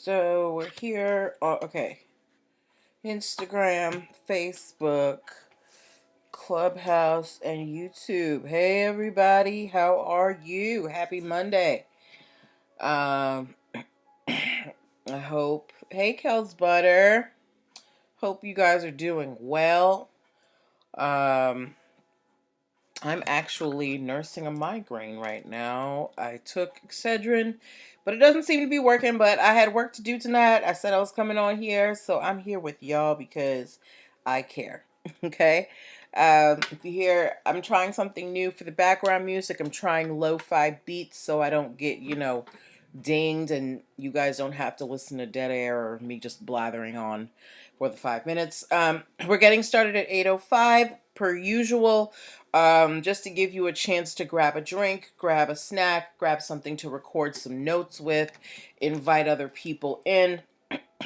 So we're here. Okay. Instagram, Facebook, Clubhouse, and YouTube. Hey everybody, how are you? Happy Monday. Um, I hope. Hey Kel's Butter. Hope you guys are doing well. Um, I'm actually nursing a migraine right now. I took Excedrin, but it doesn't seem to be working. But I had work to do tonight. I said I was coming on here, so I'm here with y'all because I care. Okay? If you hear, I'm trying something new for the background music. I'm trying lo-fi beats so I don't get, dinged and you guys don't have to listen to dead air or me just blathering on for the 5 minutes. We're getting started at 8:05 per usual. Just to give you a chance to grab a drink, grab a snack, grab something to record some notes with, invite other people in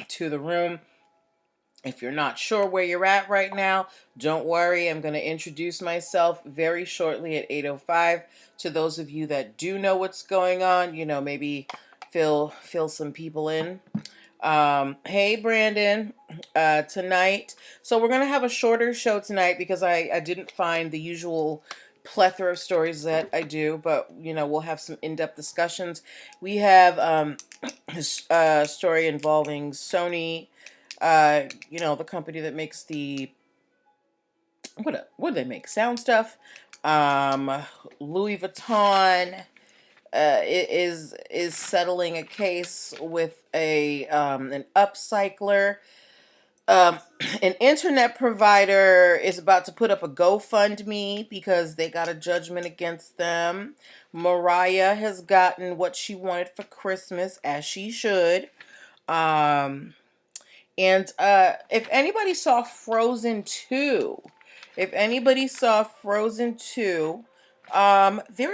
to the room. If you're not sure where you're at right now, don't worry. I'm going to introduce myself very shortly at 8:05 to those of you that do know what's going on. Maybe fill some people in. Hey, Brandon, tonight. So we're going to have a shorter show tonight because I didn't find the usual plethora of stories that I do, but, we'll have some in-depth discussions. We have a story involving Sony, the company that makes the, what do they make? Sound stuff. Louis Vuitton is settling a case with an upcycler. Um, an internet provider is about to put up a GoFundMe because they got a judgment against them. Mariah has gotten what she wanted for Christmas, as she should. Um, and if anybody saw Frozen 2, there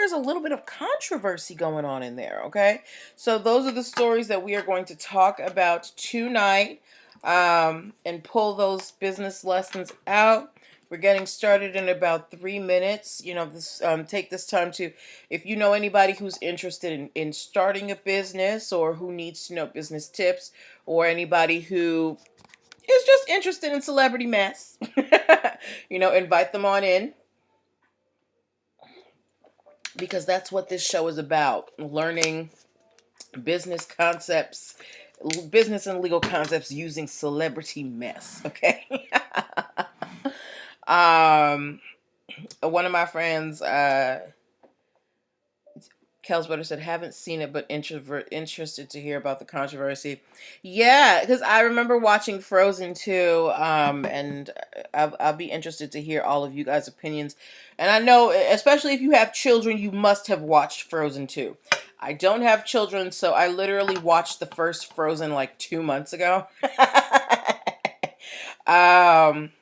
is a little bit of controversy going on in there, okay? So those are the stories that we are going to talk about tonight, and pull those business lessons out. We're getting started in about 3 minutes. Take this time to, if you know anybody who's interested in starting a business or who needs to know business tips, or anybody who is just interested in celebrity mess, invite them on in, because that's what this show is about: learning business concepts, business and legal concepts using celebrity mess. Okay. um, One of my friends, Kelsbutter, said, haven't seen it, but interested to hear about the controversy. Yeah, because I remember watching Frozen 2, and I'll be interested to hear all of you guys' opinions. And I know, especially if you have children, you must have watched Frozen 2. I don't have children, so I literally watched the first Frozen like 2 months ago. um,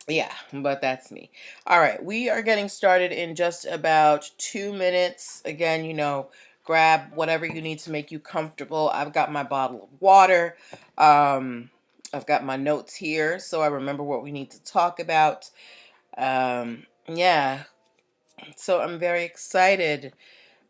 yeah, but that's me. All right, we are getting started in just about 2 minutes. Again, grab whatever you need to make you comfortable. I've got my bottle of water. I've got my notes here so I remember what we need to talk about. Yeah, so I'm very excited.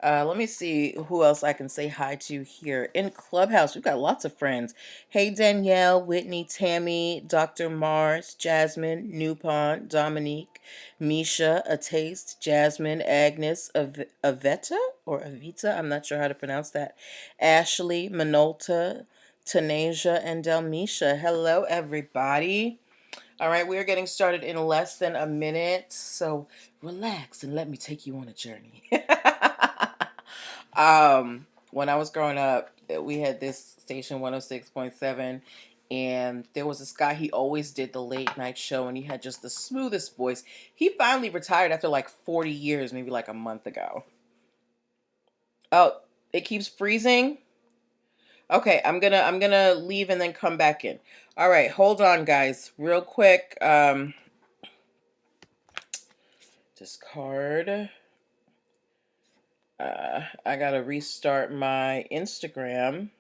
Let me see who else I can say hi to here in Clubhouse. We've got lots of friends. Hey, Danielle, Whitney, Tammy, Dr. Mars, Jasmine, Newpont, Dominique, Misha, A Taste, Jasmine, Agnes, Aveta or Avita. I'm not sure how to pronounce that. Ashley, Minolta, Tanasia, and Delmisha. Hello, everybody. All right, we are getting started in less than a minute, so relax and let me take you on a journey. When I was growing up, we had this station 106.7, and there was this guy. He always did the late night show, and he had just the smoothest voice. He finally retired after like 40 years, maybe like a month ago. Oh, it keeps freezing. Okay, I'm gonna leave and then come back in. All right, hold on, guys, real quick. Discard. I gotta restart my Instagram.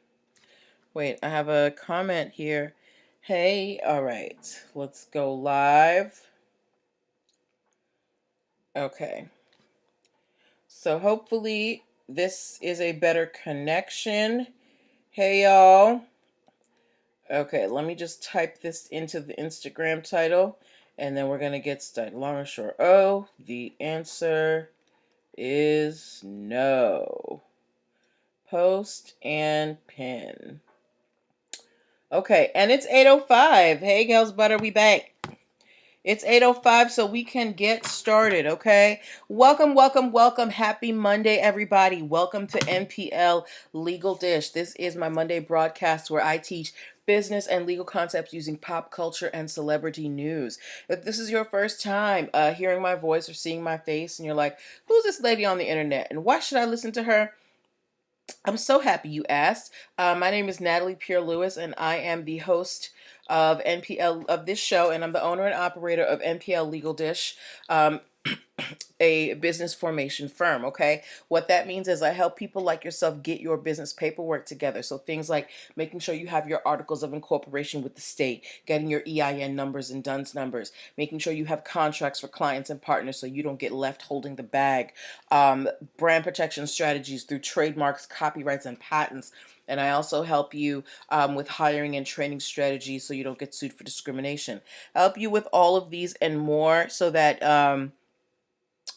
Wait, I have a comment here. Hey, all right, let's go live. Okay, so hopefully this is a better connection. Hey y'all. Okay, let me just type this into the Instagram title and then we're going to get started. Long or short? Oh, the answer is no. Post and pin. Okay, and it's 8:05. Hey, Gals Butter, we back. It's 8:05, so we can get started, okay? Welcome, welcome, welcome. Happy Monday, everybody. Welcome to NPL Legal Dish. This is my Monday broadcast where I teach business and legal concepts using pop culture and celebrity news. If this is your first time hearing my voice or seeing my face and you're like, who's this lady on the internet and why should I listen to her? I'm so happy you asked. My name is Natalie Pierre Lewis, and I am the host of NPL of this show, and I'm the owner and operator of NPL Legal Dish. A business formation firm, okay? What that means is I help people like yourself get your business paperwork together. So things like making sure you have your articles of incorporation with the state, getting your EIN numbers and DUNS numbers, making sure you have contracts for clients and partners so you don't get left holding the bag, brand protection strategies through trademarks, copyrights, and patents. And I also help you with hiring and training strategies so you don't get sued for discrimination. I help you with all of these and more so that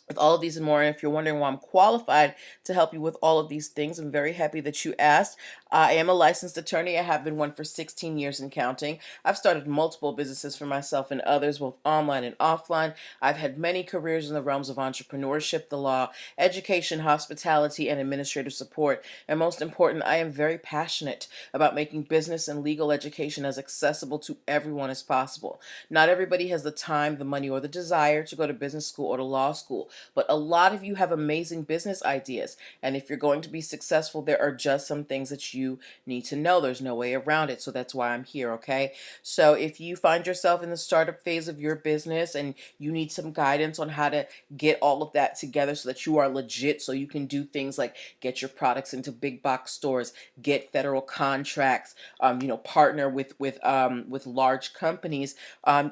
with all of these and more. And if you're wondering why I'm qualified to help you with all of these things, I'm very happy that you asked. I am a licensed attorney. I have been one for 16 years and counting. I've started multiple businesses for myself and others, both online and offline. I've had many careers in the realms of entrepreneurship, the law, education, hospitality, and administrative support. And most important, I am very passionate about making business and legal education as accessible to everyone as possible. Not everybody has the time, the money, or the desire to go to business school or to law school. But a lot of you have amazing business ideas. And if you're going to be successful, there are just some things that you need to know. There's no way around it. So that's why I'm here, okay? So if you find yourself in the startup phase of your business and you need some guidance on how to get all of that together so that you are legit, so you can do things like get your products into big box stores, get federal contracts, partner with large companies,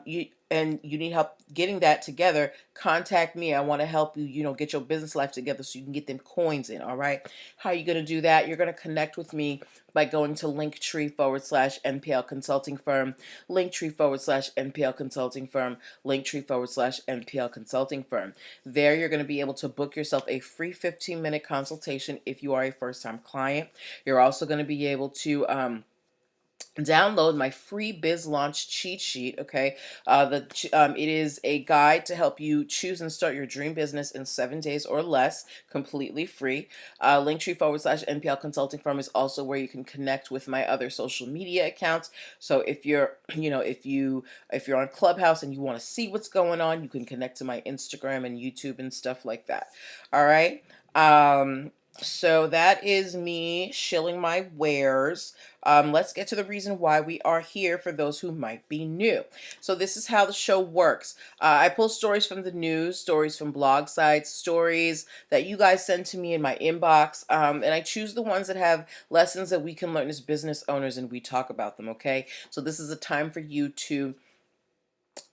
you need help getting that together, contact me. I want to help you, get your business life together so you can get them coins in, all right? How are you going to do that? You're going to connect with me by going to linktr.ee/NPL Consulting Firm, linktr.ee/NPL Consulting Firm, linktr.ee/NPL Consulting Firm. There, you're going to be able to book yourself a free 15-minute consultation if you are a first-time client. You're also going to be able to download my free biz launch cheat sheet. Okay, it is a guide to help you choose and start your dream business in 7 days or less, completely free. Linktree/NPL Consulting Firm is also where you can connect with my other social media accounts. So if you're if you're on Clubhouse and you want to see what's going on, you can connect to my Instagram and YouTube and stuff like that. All right. So that is me shilling my wares. Let's get to the reason why we are here for those who might be new. So this is how the show works. I pull stories from the news, stories from blog sites, stories that you guys send to me in my inbox, and I choose the ones that have lessons that we can learn as business owners, and we talk about them, okay? So this is a time for you to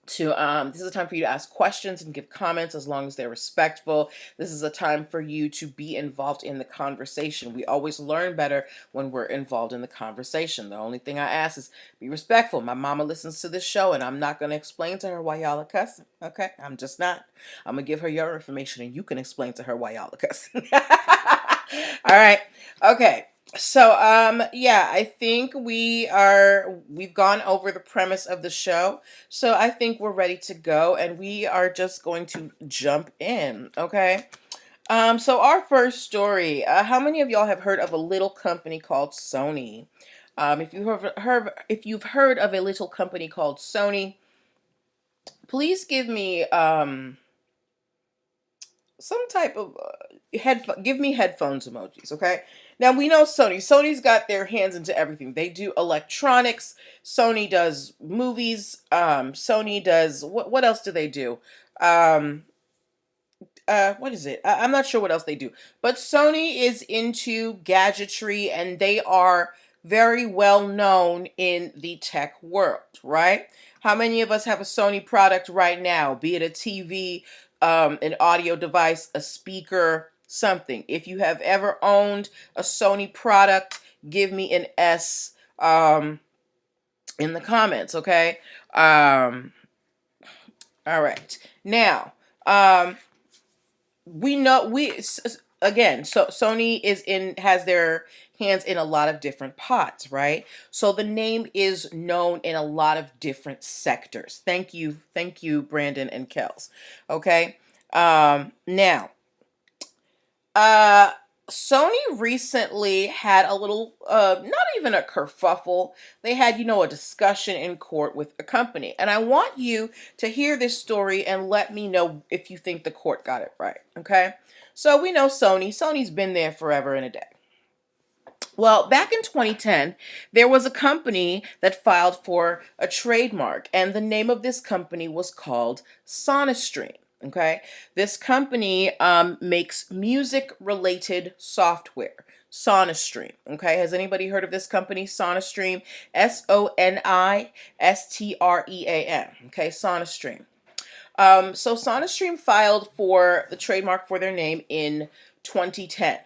this is a time for you to ask questions and give comments as long as they're respectful. This is a time for you to be involved in the conversation. We always learn better when we're involved in the conversation. The only thing I ask is be respectful. My mama listens to this show and I'm not going to explain to her why y'all are cussing. Okay? I'm just not. I'm going to give her your information and you can explain to her why y'all are cussing. All right. Okay. So, yeah, I think we've gone over the premise of the show. So I think we're ready to go and we are just going to jump in, okay? So our first story, how many of y'all have heard of a little company called Sony? If you've heard of a little company called Sony, please give me, some type of give me headphones emojis, okay? Now we know Sony. Sony's got their hands into everything. They do electronics. Sony does movies. Sony does what else do they do? What is it? I'm not sure what else they do. But Sony is into gadgetry and they are very well known in the tech world, right? How many of us have a Sony product right now, be it a TV, an audio device, a speaker, something? If you have ever owned a Sony product, give me an S in the comments, okay? All right. Now, we know again, so Sony has their hands in a lot of different pots, right? So the name is known in a lot of different sectors. Thank you, Brandon and Kels. Okay. Now, uh, Sony recently had a little, not even a kerfuffle. They had, a discussion in court with a company. And I want you to hear this story and let me know if you think the court got it right. Okay. So we know Sony. Sony's been there forever and a day. Well, back in 2010, there was a company that filed for a trademark, and the name of this company was called SonaStream. Okay, this company makes music-related software. SonaStream. Okay, has anybody heard of this company, SonaStream? SoNISTREAM. Okay, SonaStream. So SonaStream filed for the trademark for their name in 2010.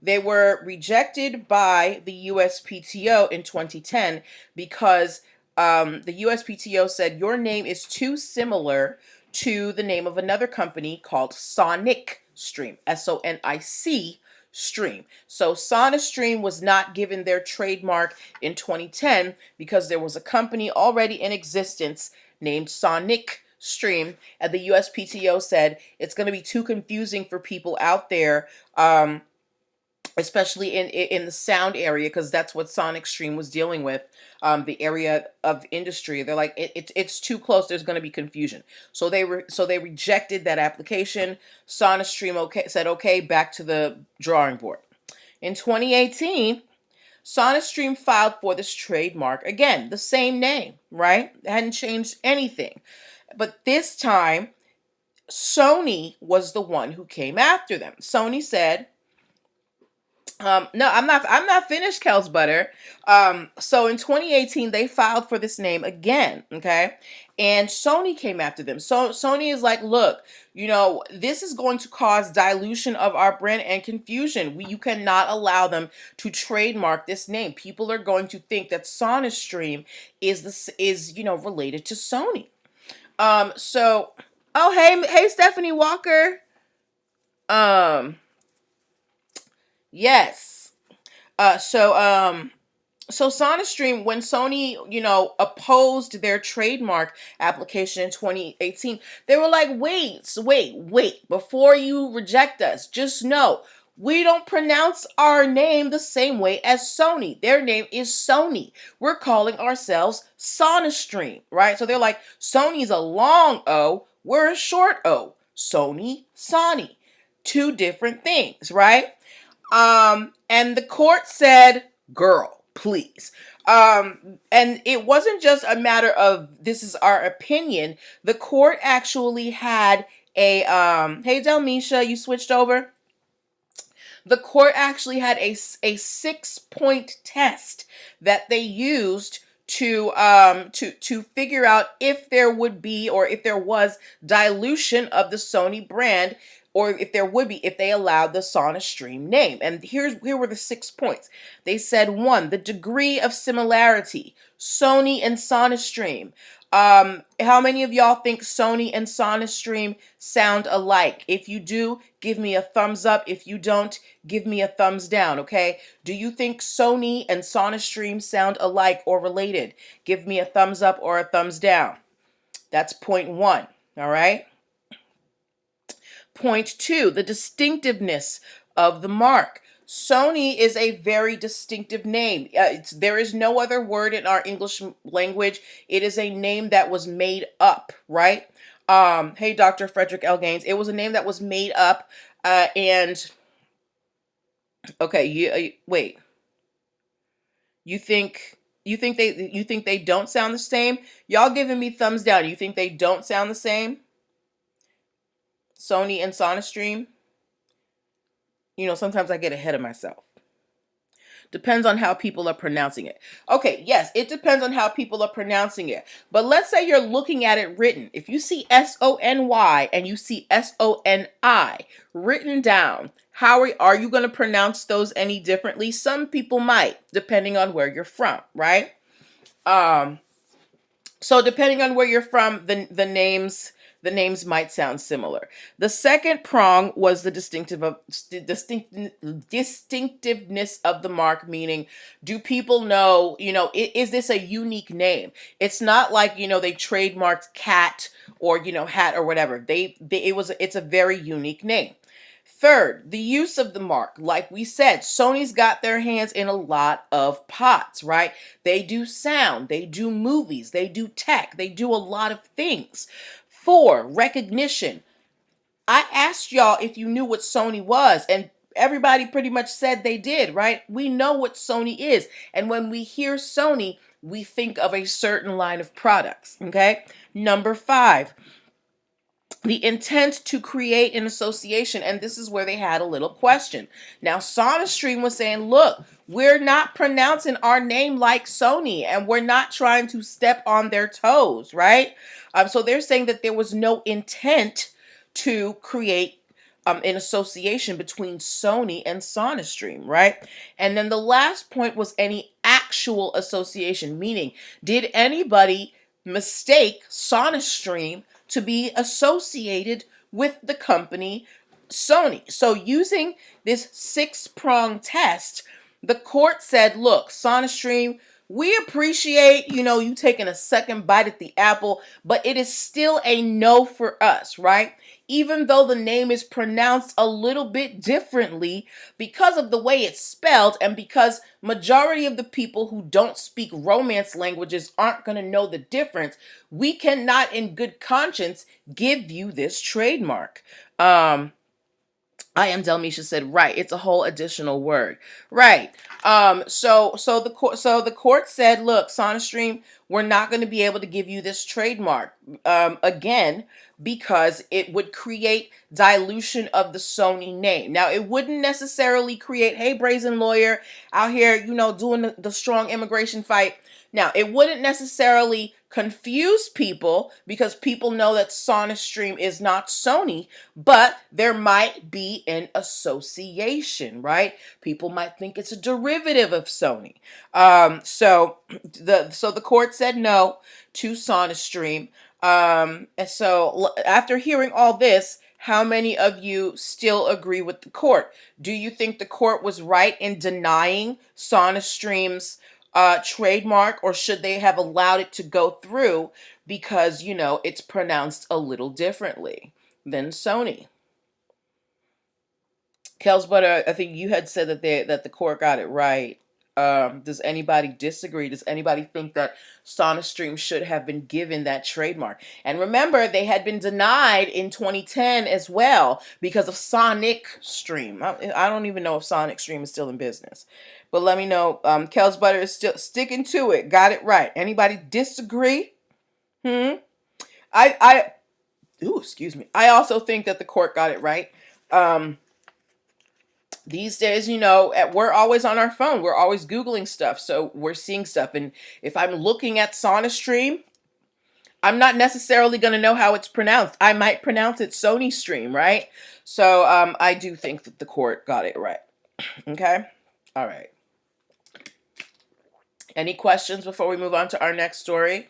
They were rejected by the USPTO in 2010 because the USPTO said your name is too similar to the name of another company called Sonic Stream, SONIC Stream. So SonaStream was not given their trademark in 2010 because there was a company already in existence named Sonic Stream, and the USPTO said it's going to be too confusing for people out there. Especially in the sound area, because that's what Sonic Stream was dealing with, the area of industry. They're like, it's too close. There's going to be confusion. So they rejected that application. SonaStream said, okay, back to the drawing board. In 2018, SonaStream filed for this trademark again, the same name, right? It hadn't changed anything, but this time Sony was the one who came after them. Sony said, no, I'm not finished, Kels Butter. So in 2018, they filed for this name again, okay? And Sony came after them. So Sony is like, look, this is going to cause dilution of our brand and confusion. You cannot allow them to trademark this name. People are going to think that SonaStream is related to Sony. So, oh, hey, Stephanie Walker. Yes. So SonaStream, when Sony, opposed their trademark application in 2018, they were like, wait, before you reject us, just know we don't pronounce our name the same way as Sony. Their name is Sony. We're calling ourselves SonaStream, right? So they're like, Sony's a long O, we're a short O. Sony, Sony. Two different things, right? And the court said, girl, please. And it wasn't just a matter of this is our opinion. The court actually had hey, Delmisha, you switched over? The court actually had a 6-point test that they used to figure out if there would be or if there was dilution of the Sony brand, or if there would be if they allowed the SonaStream name. And here were the 6 points. They said, 1, the degree of similarity, Sony and SonaStream. How many of y'all think Sony and SonaStream sound alike? If you do, give me a thumbs up. If you don't, give me a thumbs down, okay? Do you think Sony and SonaStream sound alike or related? Give me a thumbs up or a thumbs down. That's point 1, all right? Point 2, the distinctiveness of the mark. Sony is a very distinctive name. There is no other word in our English language. It is a name that was made up, right? Hey, Dr. Frederick L. Gaines. It was a name that was made up, and okay, wait. You think they don't sound the same? Y'all giving me thumbs down. You think they don't sound the same? Sony and SonaStream? Sometimes I get ahead of myself. Depends on how people are pronouncing it. Okay, yes, it depends on how people are pronouncing it. But let's say you're looking at it written. If you see Sony and you see Soni written down, how are you going to pronounce those any differently? Some people might, depending on where you're from, right? Um, so depending on where you're from, the names might sound similar. The second prong was the distinctiveness of the mark, meaning, do people know, is this a unique name? It's not like, they trademarked cat or, hat or whatever. It's a very unique name. Third, the use of the mark. Like we said, Sony's got their hands in a lot of pots, right? They do sound, they do movies, they do tech, they do a lot of things. Four, recognition. I asked y'all if you knew what Sony was, and everybody pretty much said they did, right? We know what Sony is. And when we hear Sony, we think of a certain line of products, okay? Number five, the intent to create an association, and this is where they had a little question. Now, SonaStream was saying, look, we're not pronouncing our name like Sony, and we're not trying to step on their toes, right? So they're saying that there was no intent to create an association between Sony and SonaStream, right? And then the last point was any actual association, meaning, did anybody mistake SonaStream to be associated with the company Sony? So using this 6-prong test, the court said, look, SonaStream, we appreciate, you taking a second bite at the apple, but it is still a no for us, right? Even though the name is pronounced a little bit differently because of the way it's spelled, and because majority of the people who don't speak Romance languages aren't going to know the difference, we cannot in good conscience give you this trademark. I am Delmisha said, right, it's a whole additional word. Right. So the court said, look, SonaStream, we're not going to be able to give you this trademark. Again, because it would create dilution of the Sony name. Now, it wouldn't necessarily create, hey, brazen lawyer out here, doing the strong immigration fight. Now, it wouldn't necessarily confuse people because people know that SonaStream is not Sony, but there might be an association, right? People might think it's a derivative of Sony. So the court said no to SonaStream. And so after hearing all this, how many of you still agree with the court? Do you think the court was right in denying SonaStream's trademark, or should they have allowed it to go through because, it's pronounced a little differently than Sony? Kels Butter, I think you had said that the court got it right. Does anybody disagree? Does anybody think that SonaStream should have been given that trademark? And remember, they had been denied in 2010 as well because of Sonic Stream. I don't even know if Sonic Stream is still in business. But let me know. Kels Butter is still sticking to it. Got it right. Anybody disagree? Excuse me. I also think that the court got it right. These days, we're always on our phone. We're always Googling stuff. So we're seeing stuff. And if I'm looking at SonaStream, I'm not necessarily going to know how it's pronounced. I might pronounce it Sony Stream, right? So I do think that the court got it right. Okay? All right. Any questions before we move on to our next story?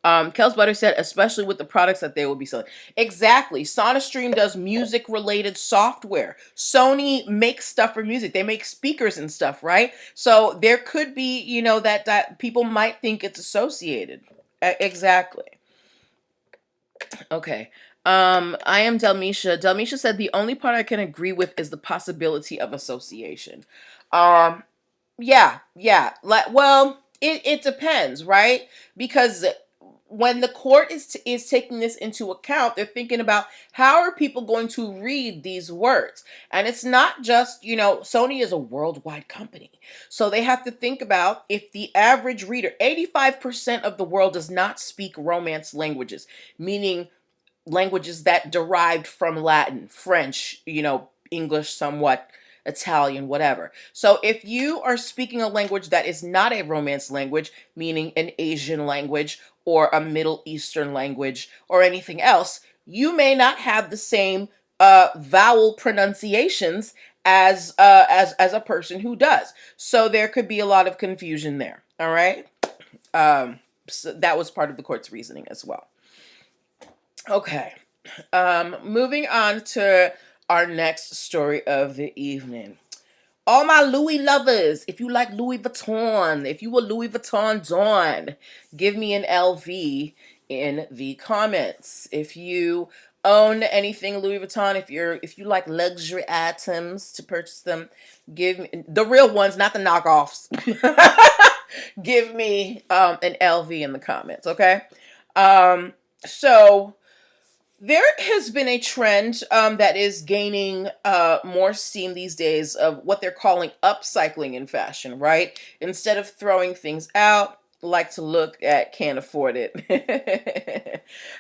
Kels Butter said, especially with the products that they will be selling. Exactly. SonaStream does music-related software. Sony makes stuff for music. They make speakers and stuff, right? So there could be, that people might think it's associated. Exactly. Okay. I am Delmisha. Delmisha said, the only part I can agree with is the possibility of association. Yeah. Well, it depends, right? Because when the court is taking this into account, they're thinking about how are people going to read these words? And it's not just, Sony is a worldwide company. So they have to think about if the average reader, 85% of the world does not speak Romance languages, meaning languages that derived from Latin, French, English somewhat, Italian, whatever. So if you are speaking a language that is not a Romance language, meaning an Asian language or a Middle Eastern language or anything else, you may not have the same vowel pronunciations as a person who does. So there could be a lot of confusion there. All right. So that was part of the court's reasoning as well. Okay. Moving on to our next story of the evening. All my Louis lovers, if you like Louis Vuitton, if you a Louis Vuitton don, give me an LV in the comments. If you own anything Louis Vuitton, if you like luxury items to purchase them, give me the real ones, not the knockoffs. Give me an LV in the comments, okay? So there has been a trend that is gaining more steam these days of what they're calling upcycling in fashion, right? Instead of throwing things out, like to look at, can't afford it.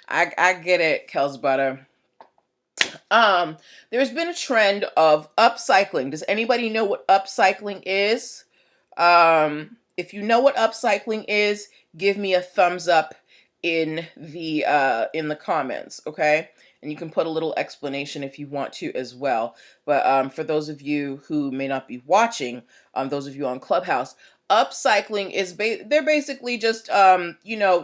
I get it, Kels Butter. There's been a trend of upcycling. Does anybody know what upcycling is? If you know what upcycling is, give me a thumbs up in the comments, okay? And you can put a little explanation if you want to as well. But for those of you who may not be watching, those of you on Clubhouse, upcycling is they're basically just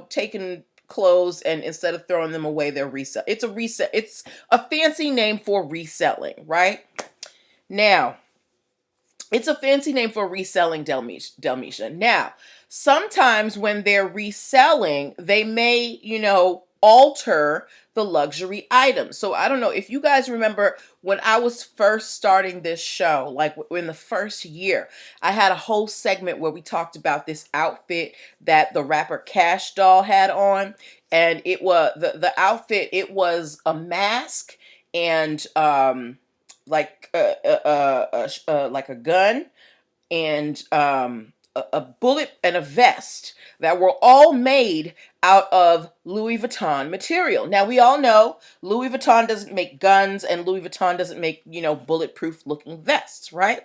taking clothes and instead of throwing them away, they're resell. It's a fancy name for reselling, right? Now, it's a fancy name for reselling, Delmecia. Now, sometimes when they're reselling, they may, alter the luxury items. So I don't know if you guys remember when I was first starting this show, like in the first year, I had a whole segment where we talked about this outfit that the rapper Cash Doll had on. And it was the outfit, it was a mask and like like a gun and a bullet and a vest that were all made out of Louis Vuitton material. Now we all know Louis Vuitton doesn't make guns and Louis Vuitton doesn't make, bulletproof looking vests, right?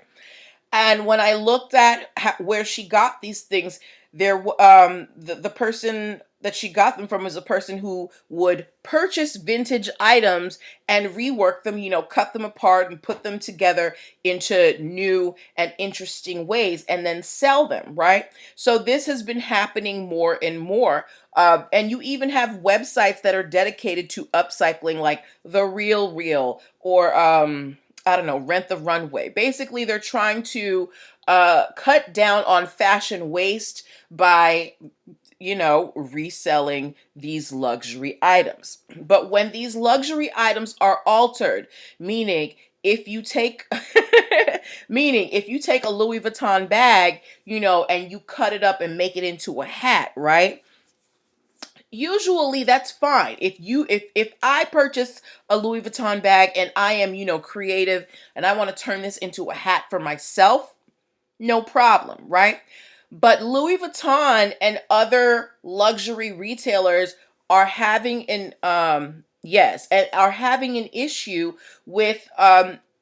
And when I looked at where she got these things, the person that she got them from was a person who would purchase vintage items and rework them, cut them apart and put them together into new and interesting ways and then sell them, right? So this has been happening more and more. And you even have websites that are dedicated to upcycling, like The Real Real or I don't know, Rent the Runway. Basically, they're trying to cut down on fashion waste by, reselling these luxury items. But when these luxury items are altered, meaning if you take if you take a Louis Vuitton bag, and you cut it up and make it into a hat, right? Usually that's fine. If I purchase a Louis Vuitton bag and I am, creative and I want to turn this into a hat for myself, no problem, right? But Louis Vuitton and other luxury retailers are having are having an issue with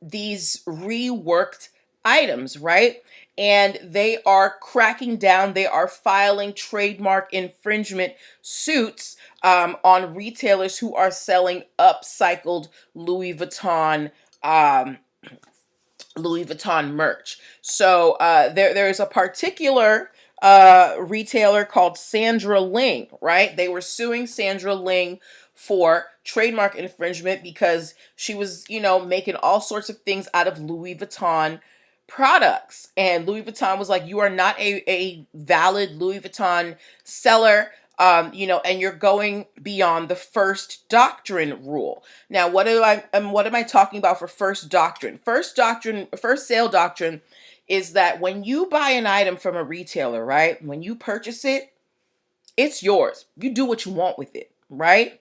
these reworked items, right? And they are cracking down. They are filing trademark infringement suits on retailers who are selling upcycled Louis Vuitton merch. So there's a particular retailer called Sandra Ling, right? They were suing Sandra Ling for trademark infringement because she was, making all sorts of things out of Louis Vuitton products. And Louis Vuitton was like, you are not a valid Louis Vuitton seller. And you're going beyond the first doctrine rule. Now, what am I talking about for first doctrine? First sale doctrine is that when you buy an item from a retailer, right? When you purchase it, it's yours. You do what you want with it, right?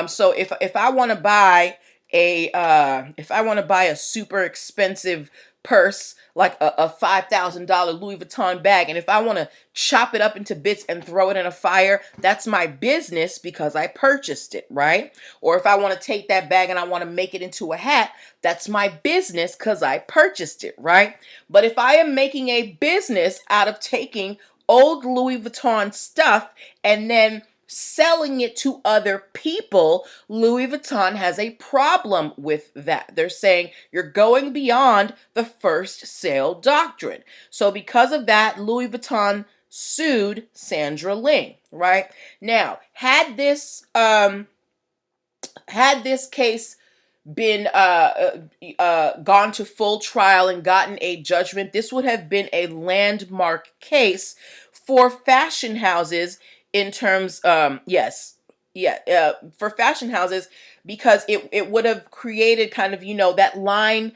So if I want to buy a super expensive purse, like a $5,000 Louis Vuitton bag, and if I want to chop it up into bits and throw it in a fire, that's my business because I purchased it, right? Or if I want to take that bag and I want to make it into a hat, that's my business because I purchased it, right? But if I am making a business out of taking old Louis Vuitton stuff and then selling it to other people, Louis Vuitton has a problem with that. They're saying you're going beyond the first sale doctrine. So because of that, Louis Vuitton sued Sandra Ling, right? Now, had this case been gone to full trial and gotten a judgment, this would have been a landmark case for fashion houses in terms, for fashion houses, because it would have created kind of, that line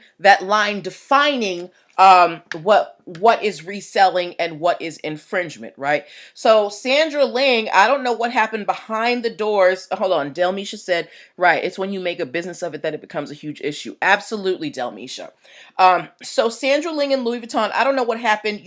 defining what is reselling and what is infringement, right? So Sandra Ling, I don't know what happened behind the doors. Hold on, Delmisha said, right, it's when you make a business of it that it becomes a huge issue. Absolutely, Delmisha. So Sandra Ling and Louis Vuitton, I don't know what happened,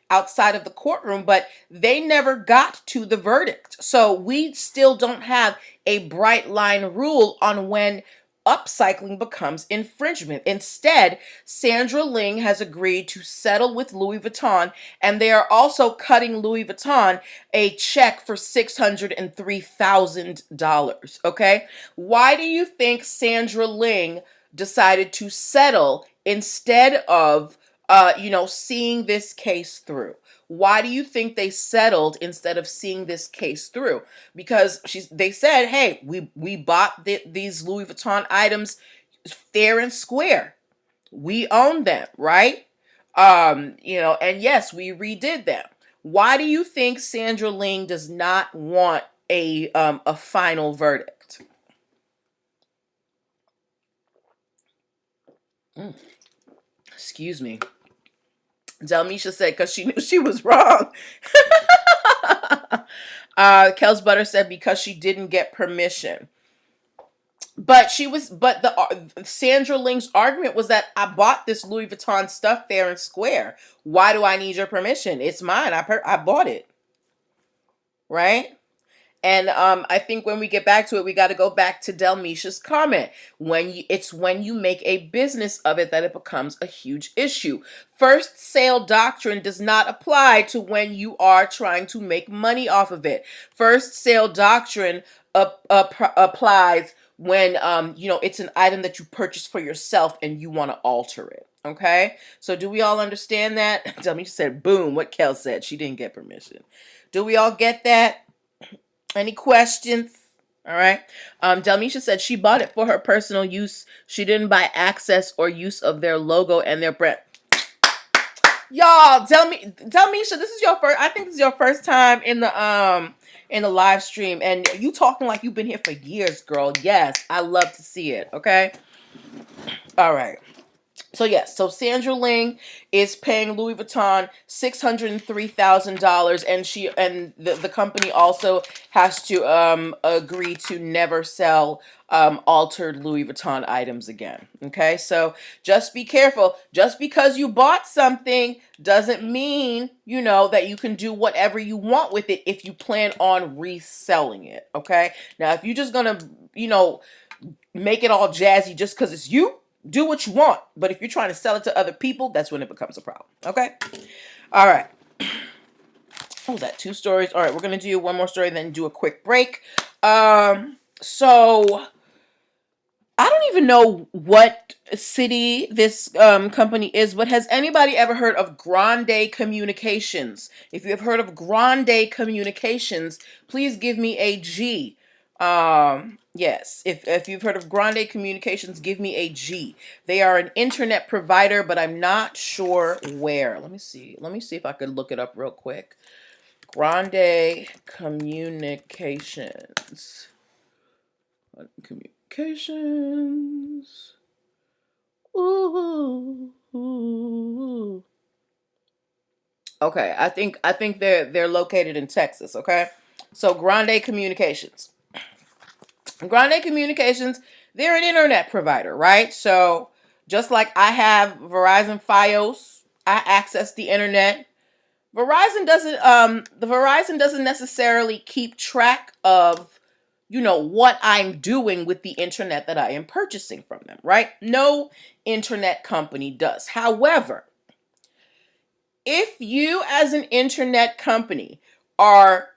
outside of the courtroom, but they never got to the verdict. So we still don't have a bright line rule on when upcycling becomes infringement. Instead, Sandra Ling has agreed to settle with Louis Vuitton, and they are also cutting Louis Vuitton a check for $603,000. Okay? Why do you think Sandra Ling decided to settle instead of seeing this case through? Why do you think they settled instead of seeing this case through? Because they said, hey, we bought these Louis Vuitton items fair and square. We own them, right? And yes, we redid them. Why do you think Sandra Ling does not want a final verdict? Excuse me. Delmisha said because she knew she was wrong. Kels Butter said because she didn't get permission. But Sandra Ling's argument was that I bought this Louis Vuitton stuff fair and square. Why do I need your permission? It's mine. I bought it. Right? And I think when we get back to it, we got to go back to Delmisha's comment. It's when you make a business of it that it becomes a huge issue. First sale doctrine does not apply to when you are trying to make money off of it. First sale doctrine applies when it's an item that you purchase for yourself and you want to alter it. Okay, so do we all understand that? Delmisha said, "Boom!" What Kel said, she didn't get permission. Do we all get that? Any questions? All right. Delmisha said she bought it for her personal use. She didn't buy access or use of their logo and their brand. Y'all, Delmisha, this is your first. I think this is your first time in the live stream, and you talking like you've been here for years, girl. Yes, I love to see it. Okay. All right. So yes, so Sandra Ling is paying Louis Vuitton $603,000, and the company also has to agree to never sell altered Louis Vuitton items again. Okay, so just be careful. Just because you bought something doesn't mean that you can do whatever you want with it if you plan on reselling it. Okay, now if you're just gonna make it all jazzy just because it's you, do what you want. But if you're trying to sell it to other people, that's when it becomes a problem. Okay? All right. What was that? 2 stories? All right, we're going to do one more story, then do a quick break. So I don't even know what city this company is, but has anybody ever heard of Grande Communications? If you have heard of Grande Communications, please give me a G. Yes, if you've heard of Grande Communications, give me a G. They are an internet provider, but I'm not sure where. Let me see if I could look it up real quick. Grande Communications. Communications. Ooh. Okay, I think they're located in Texas, okay? So Grande Communications. Grande Communications, they're an internet provider, right? So Just like I have Verizon Fios, I access the internet. The Verizon doesn't necessarily keep track of, what I'm doing with the internet that I am purchasing from them, right? No internet company does. However, if you as an internet company are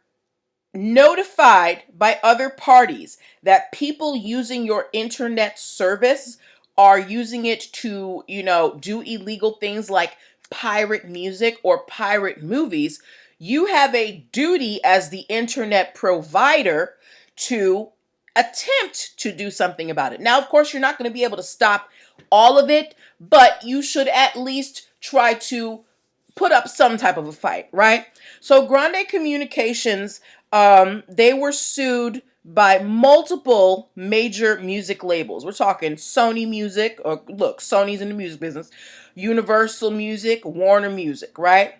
notified by other parties that people using your internet service are using it to, do illegal things like pirate music or pirate movies, you have a duty as the internet provider to attempt to do something about it. Now, of course, you're not going to be able to stop all of it, but you should at least try to put up some type of a fight, right? So Grande Communications, they were sued by multiple major music labels. We're talking Sony Music, or look, Sony's in the music business, Universal Music, Warner Music, right?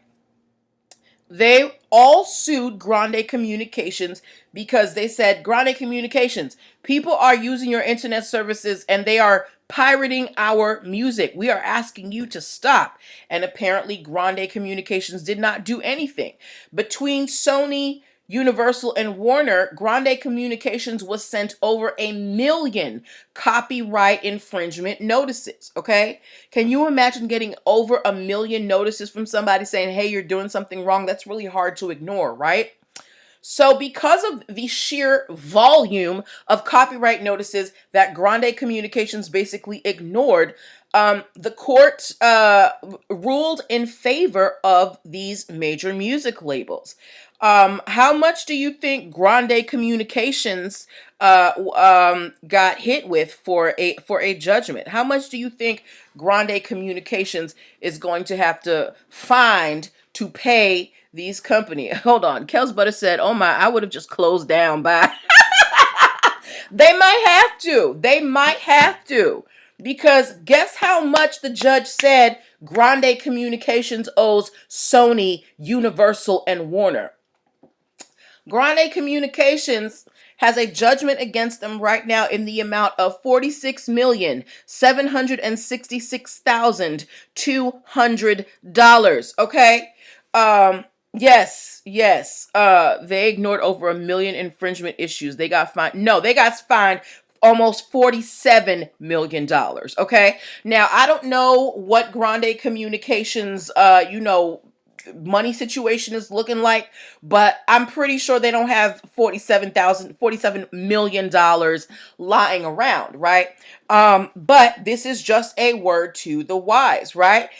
They all sued Grande Communications because they said, Grande Communications, people are using your internet services and they are pirating our music. We are asking you to stop. And apparently Grande Communications did not do anything. Between Sony, Universal, and Warner, Grande Communications was sent over 1 million copyright infringement notices, okay? Can you imagine getting over 1 million notices from somebody saying, hey, you're doing something wrong? That's really hard to ignore, right? So because of the sheer volume of copyright notices that Grande Communications basically ignored, the court ruled in favor of these major music labels. How much do you think Grande Communications got hit with for a judgment? How much do you think Grande Communications is going to have to find to pay these companies? Hold on. Kels Butter said, oh my, I would have just closed down by. They might have to. They might have to. Because guess how much the judge said Grande Communications owes Sony, Universal, and Warner? Grande Communications has a judgment against them right now in the amount of $46,766,200. Okay. Yes. They ignored over 1 million infringement issues. They got fined. No, they got fined almost $47 million. Okay. Now, I don't know what Grande Communications, money situation is looking like, but I'm pretty sure they don't have $47 million lying around, right? But this is just a word to the wise, right?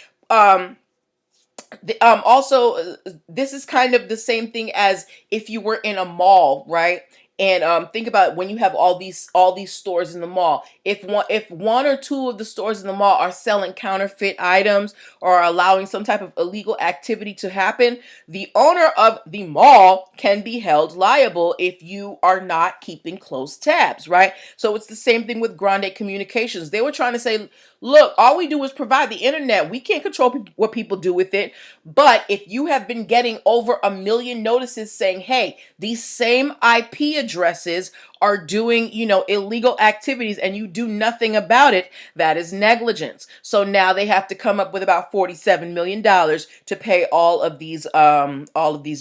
Also, this is kind of the same thing as if you were in a mall, right? And think about when you have all these stores in the mall. If one or two of the stores in the mall are selling counterfeit items or allowing some type of illegal activity to happen, the owner of the mall can be held liable if you are not keeping close tabs, right? So it's the same thing with Grande Communications. They were trying to say, look, all we do is provide the internet. We can't control what people do with it. But if you have been getting over 1 million notices saying, hey, these same IP addresses are doing, illegal activities and you do nothing about it, that is negligence. So now they have to come up with about $47 million to pay all of these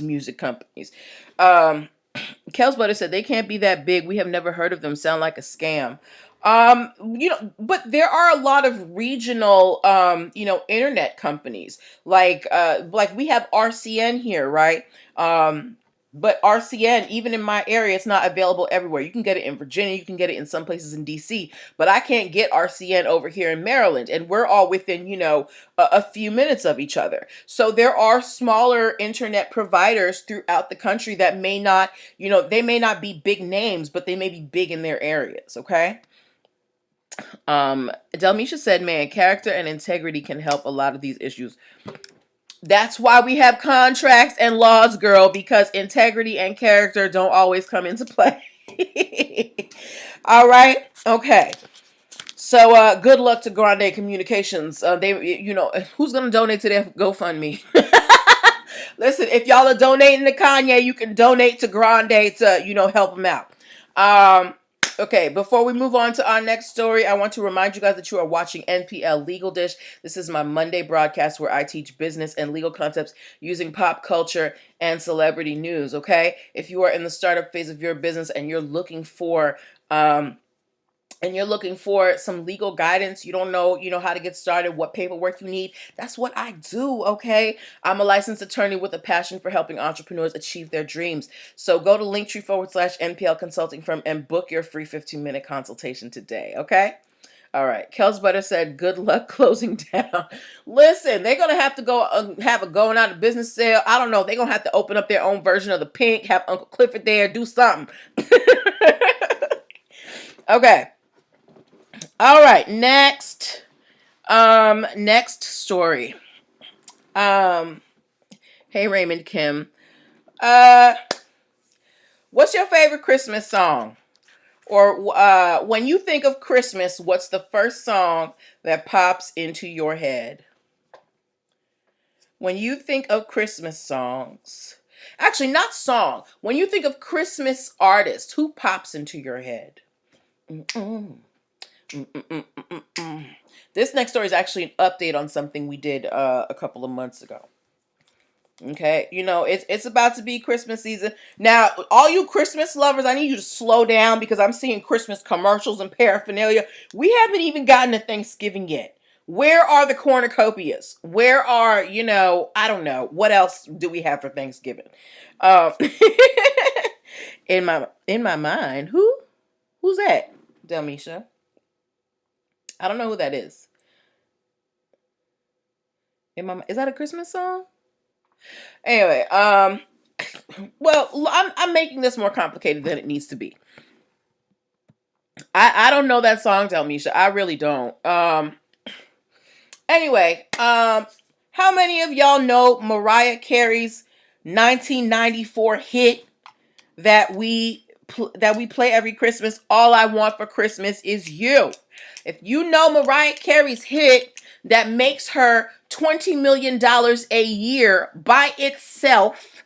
music companies. Kels Butter said they can't be that big. We have never heard of them. Sound like a scam. But there are a lot of regional, internet companies like we have RCN here, right? But RCN, even in my area, it's not available everywhere. You can get it in Virginia, you can get it in some places in DC, but I can't get RCN over here in Maryland, and we're all within, a few minutes of each other. So there are smaller internet providers throughout the country that may not, they may not be big names, but they may be big in their areas, okay? Delmisha said, man, character and integrity can help a lot of these issues. That's why we have contracts and laws, girl, because integrity and character don't always come into play. All right. Okay. So, good luck to Grande Communications. Who's going to donate to their GoFundMe? Listen, if y'all are donating to Kanye, you can donate to Grande to, help him out. Okay, before we move on to our next story, I want to remind you guys that you are watching NPL Legal Dish. This is my Monday broadcast where I teach business and legal concepts using pop culture and celebrity news, okay? If you are in the startup phase of your business and you're looking for some legal guidance, you don't know, how to get started, what paperwork you need, that's what I do, okay? I'm a licensed attorney with a passion for helping entrepreneurs achieve their dreams. So go to linktr.ee/NPL Consulting Firm and book your free 15-minute consultation today, okay? All right. Kels Butter said, good luck closing down. Listen, they're going to have to go have a going out of business sale. I don't know. They're going to have to open up their own version of the Pink, have Uncle Clifford there, do something. Okay. All right, next story. Hey Raymond Kim. What's your favorite Christmas song? Or when you think of Christmas, what's the first song that pops into your head? When you think of Christmas songs, actually not song. When you think of Christmas artists, who pops into your head? Mm-mm. Mm-mm-mm-mm-mm. This next story is actually an update on something we did a couple of months ago. Okay, it's about to be Christmas season. Now, all you Christmas lovers, I need you to slow down because I'm seeing Christmas commercials and paraphernalia. We haven't even gotten to Thanksgiving yet. Where are the cornucopias? Where are, I don't know. What else do we have for Thanksgiving? Um, in my mind, who's that? Delmisha. I don't know who that is. Is that a Christmas song? Anyway, well, I'm making this more complicated than it needs to be. I don't know that song, Delmisha. I really don't. Anyway, how many of y'all know Mariah Carey's 1994 hit that we play every Christmas? All I Want for Christmas Is You. If you know Mariah Carey's hit that makes her $20 million a year by itself,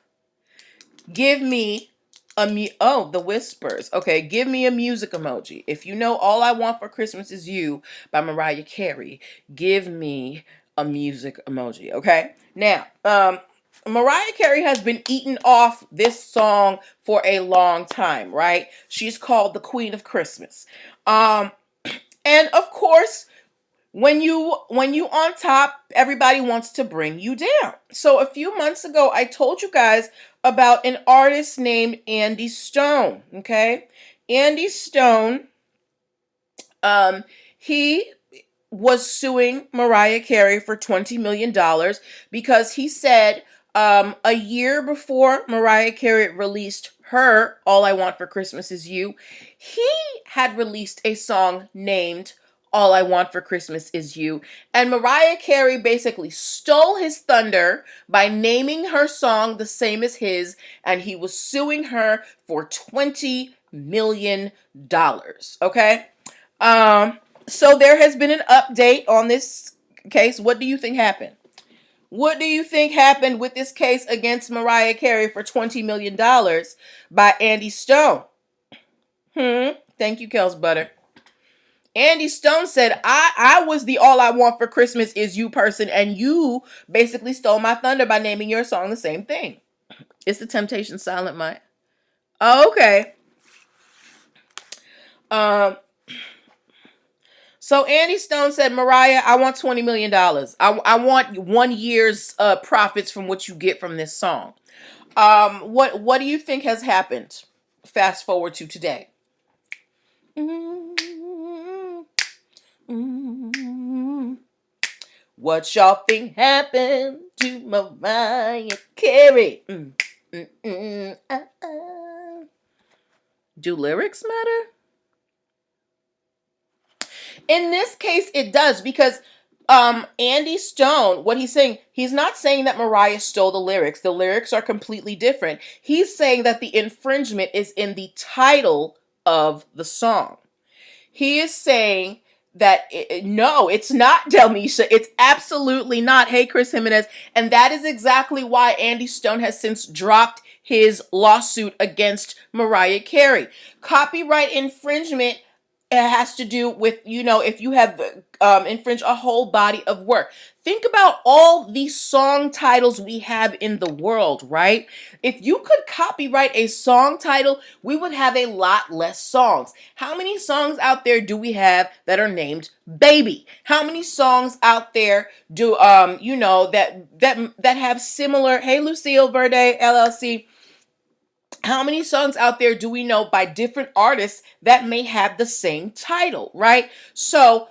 give me the whispers. Okay, give me a music emoji. If you know All I Want for Christmas Is You by Mariah Carey, give me a music emoji. Okay, now, Mariah Carey has been eating off this song for a long time, right? She's called the Queen of Christmas. And of course, when you on top, everybody wants to bring you down. So a few months ago, I told you guys about an artist named Andy Stone. Okay, Andy Stone, he was suing Mariah Carey for $20 million because he said a year before Mariah Carey released her All I Want for Christmas Is You, he had released a song named All I Want for Christmas Is You. And Mariah Carey basically stole his thunder by naming her song the same as his, and he was suing her for $20 million. Okay? So there has been an update on this case. What do you think happened? What do you think happened with this case against Mariah Carey for $20 million by Andy Stone? Thank you, Kels Butter. Andy Stone said, I was the All I Want for Christmas Is You person, and you basically stole my thunder by naming your song the same thing. It's the Temptation Silent Mic. Oh, okay. So Andy Stone said, Mariah, I want $20 million. I want 1 year's profits from what you get from this song. What do you think has happened? Fast forward to today. What y'all think happened to Mariah Carey? Do lyrics matter? In this case, it does, because Andy Stone, what he's saying, he's not saying that Mariah stole the lyrics. The lyrics are completely different. He's saying that the infringement is in the title of the song. He is saying no, it's not Delmisha. It's absolutely not. Hey, Chris Jimenez. And that is exactly why Andy Stone has since dropped his lawsuit against Mariah Carey. Copyright infringement, it has to do with, if you have infringed a whole body of work. Think about all the song titles we have in the world, right? If you could copyright a song title, we would have a lot less songs. How many songs out there do we have that are named Baby? How many songs out there do that have similar, hey Lucille Verde LLC, how many songs out there do we know by different artists that may have the same title, right? So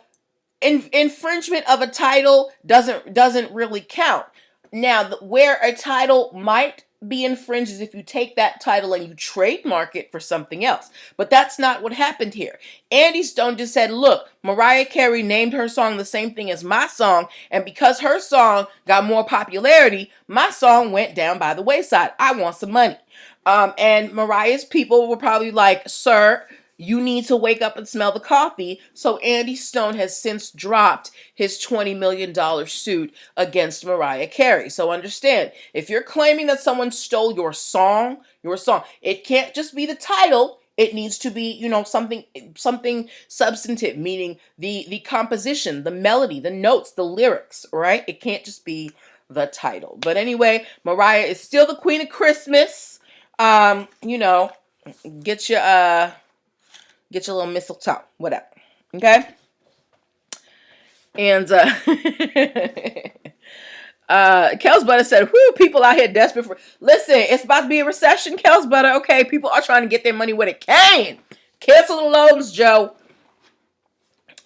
infringement of a title doesn't really count. Now, where a title might be infringed is if you take that title and you trademark it for something else. But that's not what happened here. Andy Stone just said, look, Mariah Carey named her song the same thing as my song, and because her song got more popularity, my song went down by the wayside. I want some money. And Mariah's people were probably like, sir, you need to wake up and smell the coffee. So Andy Stone has since dropped his $20 million suit against Mariah Carey. So understand, if you're claiming that someone stole your song, it can't just be the title. It needs to be, something substantive, meaning the composition, the melody, the notes, the lyrics, right? It can't just be the title. But anyway, Mariah is still the queen of Christmas. Get your little mistletoe, whatever. Okay? And Kels Butter said, whoo, people out here desperate for, listen, it's about to be a recession, Kels Butter. Okay, people are trying to get their money when it can. Cancel the loans, Joe.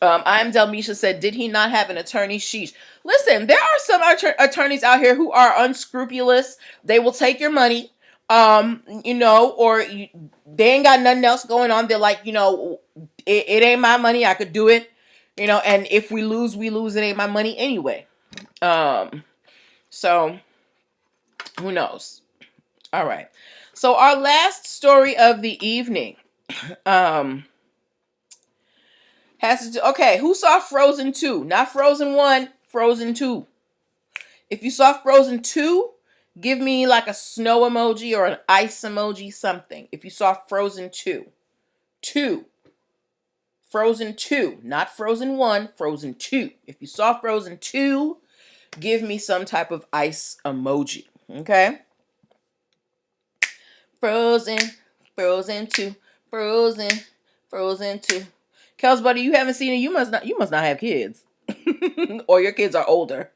I'm Delmisha said, did he not have an attorney? Sheesh. Listen, there are some attorneys out here who are unscrupulous. They will take your money. They ain't got nothing else going on. They're like, it ain't my money. I could do it, and if we lose, we lose. It ain't my money anyway. So who knows? All right. So our last story of the evening, has to do, okay, who saw Frozen 2? Not Frozen 1, Frozen 2. If you saw Frozen 2, give me like a snow emoji or an ice emoji, something. If you saw Frozen 2. 2. Frozen 2. Not Frozen 1, Frozen 2. If you saw Frozen 2, give me some type of ice emoji. Okay? Frozen 2. Frozen 2. Kels buddy, you haven't seen it. You must not have kids. Or your kids are older.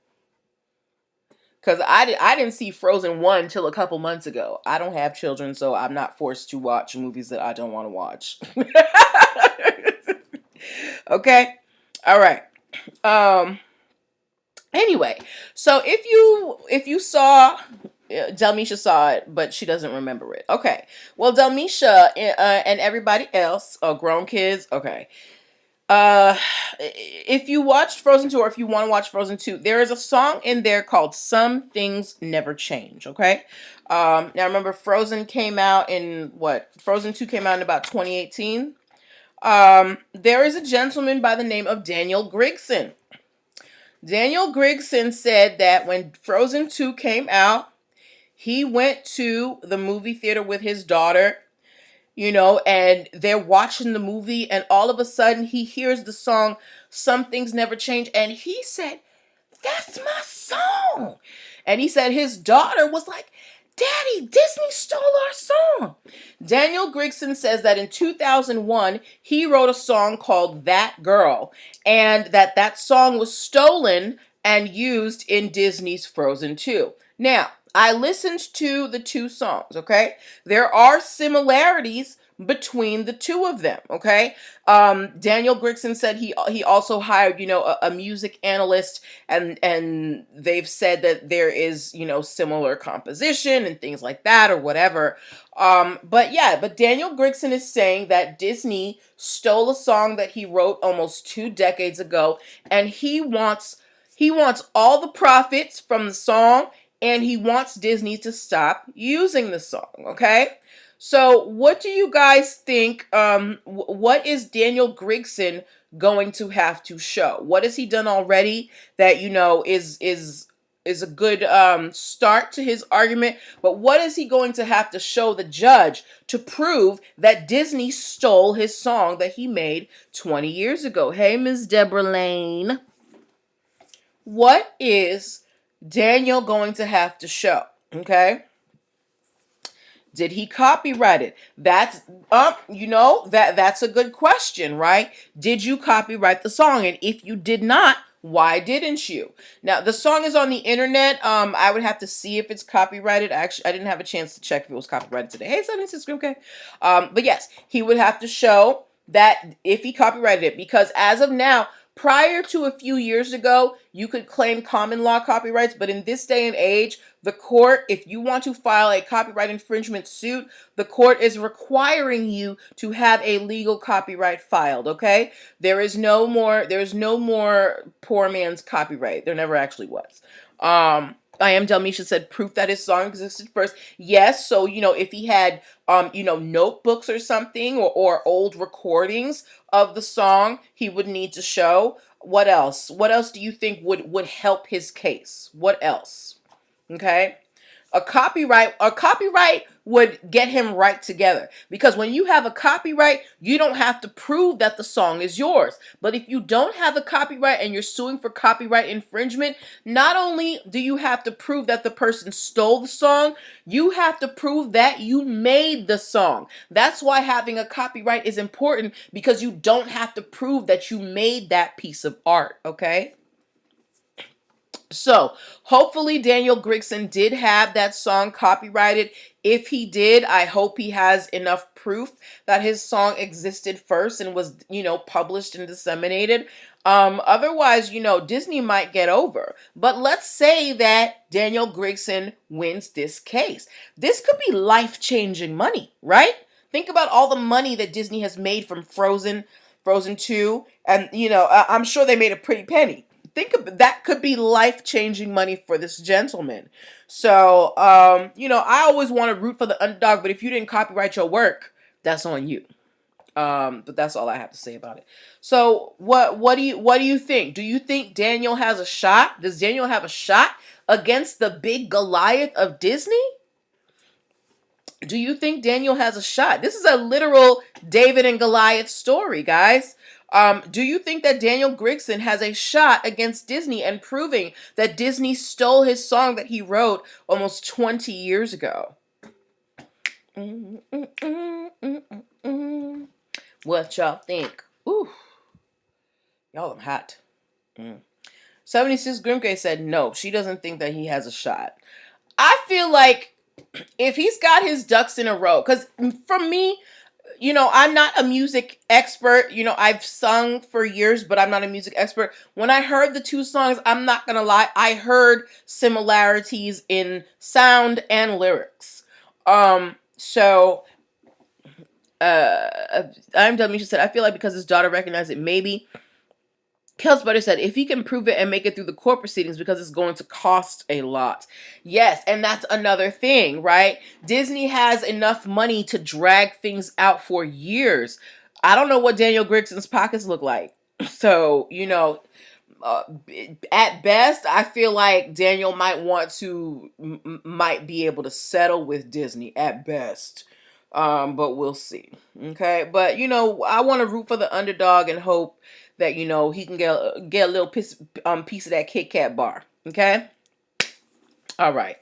Because I didn't see Frozen 1 till a couple months ago. I don't have children, so I'm not forced to watch movies that I don't want to watch. Okay? All right. Anyway, so if you saw, Delmisha saw it, but she doesn't remember it. Okay. Well, Delmisha and everybody else, grown kids, okay. If you watched Frozen 2 or if you want to watch Frozen 2, there is a song in there called Some Things Never Change, okay? Now remember Frozen came out in Frozen 2 came out in about 2018. There is a gentleman by the name of Daniel Grigson. Daniel Grigson said that when Frozen 2 came out, he went to the movie theater with his daughter, and they're watching the movie, and all of a sudden he hears the song Some Things Never Change, and he said, that's my song. And he said his daughter was like, Daddy, Disney stole our song. Daniel Grigson says that in 2001, he wrote a song called That Girl, and that song was stolen and used in Disney's Frozen 2. Now, I listened to the two songs, okay? There are similarities between the two of them, okay? Daniel Grigson said he also hired, a music analyst, and they've said that there is, similar composition and things like that or whatever. But Daniel Grigson is saying that Disney stole a song that he wrote almost 2 decades ago, and he wants all the profits from the song, and he wants Disney to stop using the song, okay? So, what do you guys think? What is Daniel Grigson going to have to show? What has he done already that is a good start to his argument? But what is he going to have to show the judge to prove that Disney stole his song that he made 20 years ago? Hey, Ms. Deborah Lane, what is Daniel going to have to show? Okay. Did he copyright it? That's a good question, right? Did you copyright the song? And if you did not, why didn't you? Now, the song is on the internet. I would have to see if it's copyrighted. Actually, I didn't have a chance to check if it was copyrighted today. Hey, 76 okay. But yes, he would have to show that if he copyrighted it, because as of now, prior to a few years ago, you could claim common law copyrights, but in this day and age, the court, if you want to file a copyright infringement suit, the court is requiring you to have a legal copyright filed, okay? There's no more poor man's copyright. There never actually was. I am Delmisha said proof that his song existed first. Yes, so if he had notebooks or something, or old recordings of the song, he would need to show. What else? What else do you think would help his case? What else? Okay. A copyright would get him right together, because when you have a copyright, you don't have to prove that the song is yours. But if you don't have a copyright and you're suing for copyright infringement, not only do you have to prove that the person stole the song, you have to prove that you made the song. That's why having a copyright is important, because you don't have to prove that you made that piece of art, okay? So, hopefully Daniel Grigson did have that song copyrighted. If he did, I hope he has enough proof that his song existed first and was, published and disseminated. Otherwise, Disney might get over. But let's say that Daniel Grigson wins this case. This could be life-changing money, right? Think about all the money that Disney has made from Frozen 2, and I'm sure they made a pretty penny. Think of that, could be life-changing money for this gentleman. So, I always want to root for the underdog, but if you didn't copyright your work, that's on you. But that's all I have to say about it. So, what do you think? Do you think Daniel has a shot? Does Daniel have a shot against the big Goliath of Disney? Do you think Daniel has a shot? This is a literal David and Goliath story, guys. Do you think that Daniel Grigson has a shot against Disney and proving that Disney stole his song that he wrote almost 20 years ago? What y'all think? Ooh, y'all are hot. 76 Grimke said no, she doesn't think that he has a shot. I feel like if he's got his ducks in a row, because for me, I'm not a music expert. I've sung for years, but I'm not a music expert. When I heard the two songs, I'm not going to lie, I heard similarities in sound and lyrics. So I'm Delmisha said, I feel like because his daughter recognized it, maybe. Kels Butter said, if he can prove it and make it through the court proceedings, because it's going to cost a lot. Yes, and that's another thing, right? Disney has enough money to drag things out for years. I don't know what Daniel Grigson's pockets look like. So, at best, I feel like Daniel might be able to settle with Disney at best. But we'll see. Okay, but I want to root for the underdog and hope that he can get a little piece of that Kit Kat bar. Okay. All right.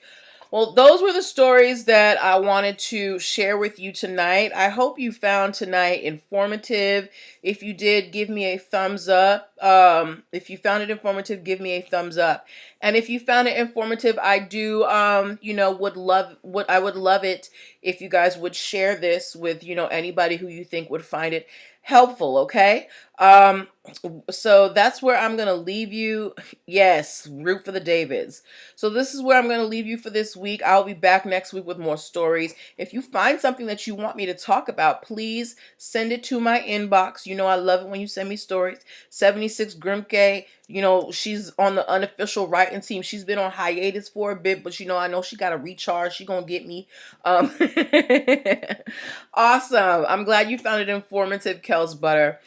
Well, those were the stories that I wanted to share with you tonight. I hope you found tonight informative. If you did, give me a thumbs up. If you found it informative, give me a thumbs up. And if you found it informative, I do, I would love it if you guys would share this with, anybody who you think would find it helpful. Okay. So that's where I'm going to leave you. Yes, root for the Davids. So this is where I'm going to leave you for this week. I'll be back next week with more stories. If you find something that you want me to talk about, please send it to my inbox. I love it when you send me stories. 76 Grimke, she's on the unofficial writing team. She's been on hiatus for a bit, but I know she got to recharge. She gonna get me. Awesome. I'm glad you found it informative, Kels Butter.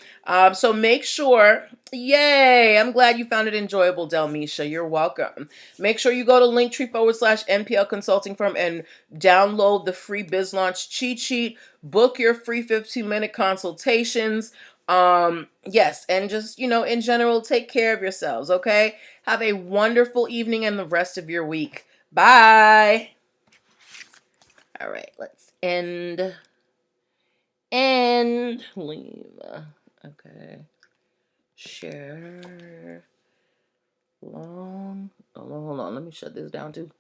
So make sure, yay, I'm glad you found it enjoyable, Delmisha. You're welcome. Make sure you go to linktr.ee/NPL Consulting Firm and download the free Biz Launch cheat sheet. Book your free 15-minute consultations. Yes, and just, in general, take care of yourselves, okay? Have a wonderful evening and the rest of your week. Bye. All right, let's end. Leave. Okay. Share. Hold on. Let me shut this down too.